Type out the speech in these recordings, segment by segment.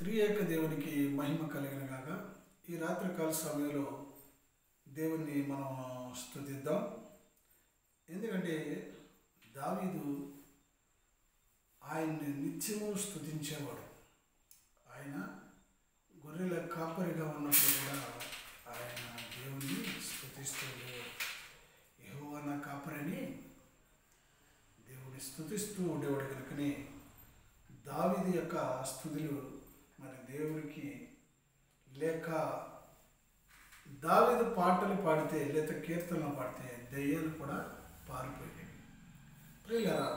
త్రియేక దేవునికి మహిమ కలిగిన గాక. ఈ రాత్రికాల సమయంలో దేవుణ్ణి మనం స్తుతిద్దాం. ఎందుకంటే దావీదు ఆయన్ని నిత్యము స్తుతించేవాడు. ఆయన గొర్రెల కాపరిగా ఉన్నప్పుడు కూడా ఆయన దేవుణ్ణి స్తుతిస్తూ ఉండేవాడు. యెహోవా నా కాపరిని దేవుడిని స్తుతిస్తూ ఉండేవాడు. కనుకనే దావీదు యొక్క స్తుతులు మరి దేవుడికి లేక దావీదు పాటలు పాడితే లేక కీర్తనలు పాడితే దయ్యాలు కూడా పారిపోయాయి. ప్రియులారా,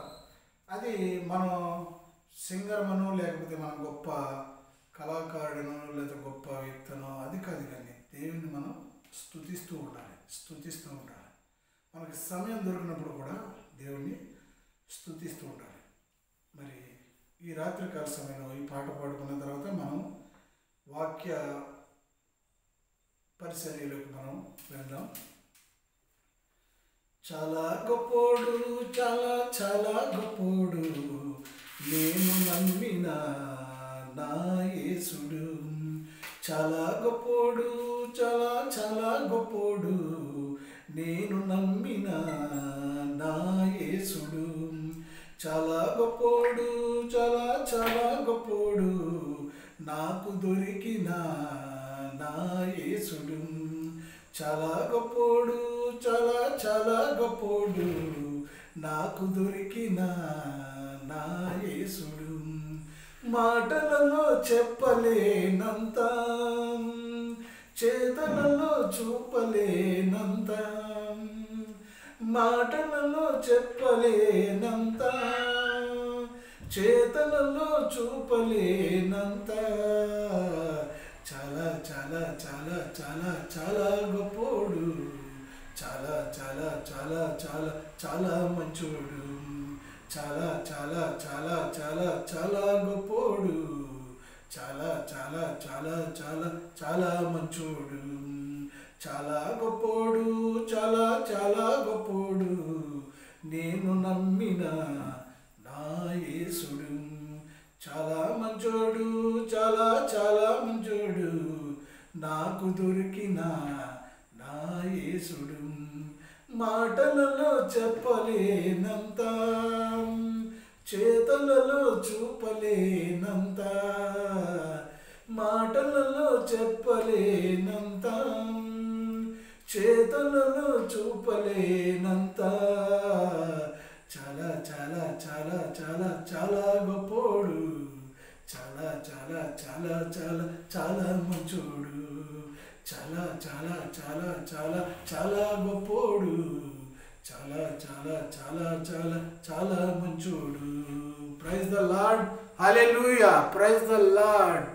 అది మనం సింగర్మనో లేకపోతే మనం గొప్ప కళాకారుడనో లేదా గొప్ప వ్యక్తనో అది కాదు, కానీ దేవుని మనం స్తుతిస్తూ ఉండాలి. మనకి సమయం దొరికినప్పుడు కూడా దేవుణ్ణి స్తుతిస్తూ ఉండాలి. మరి ఈ రాత్రికాల సమయంలో ఈ పాట పాడుకున్న తర్వాత మనం వాక్య పరిచర్యలోకి మనం వెళ్దాం. చాలా గొప్పోడు, చాలా చాలా గొప్పోడు, నేను నమ్మిన నా యేసుడు. చాలా గొప్పోడు, చాలా చాలా గొప్పోడు, నేను నమ్మిన నా యేసుడు. చాలా గొప్పోడు, చాలా చాలా గొప్పోడు, నాకు దొరికిన నా యేసుడు. చాలా గొప్పోడు, చాలా చాలా గొప్పోడు, నాకు దొరికిన నా యేసుడు. మాటలలో చెప్పలేనంత, చేతలలో చూపలేనంత, మాటలలో చెప్పలేనంత, చేతలలో చూపలేనంత, చాలా చాలా చాలా చాలా చాలా గొప్పోడు, చాలా చాలా చాలా చాలా చాలా మంచోడు. చాలా చాలా చాలా చాలా చాలా గొప్పోడు, చాలా చాలా చాలా చాలా చాలా మంచోడు. చాలా గొప్పోడు, చాలా చాలా గొప్పోడు, నేను నమ్మిన నా యేసుడు. చాలా మంచోడు, చాలా చాలా మంచోడు, నాకు దొరికిన నా యేసుడు. మాటలలో చెప్పలేనంత, చేతలలో చూపలేనంత, మాటలలో చెప్పలేనంత, చేతలలో చూపలేనంత, చాలా చాలా చాలా చాలా చాలా గొప్పోడు, చాలా చాలా చాలా చాలా చాలా మంచోడు. చాలా చాలా చాలా చాలా చాలా గొప్పోడు, చాలా చాలా చాలా చాలా చాలా మంచోడు. Praise the lord. Hallelujah. Praise the lord.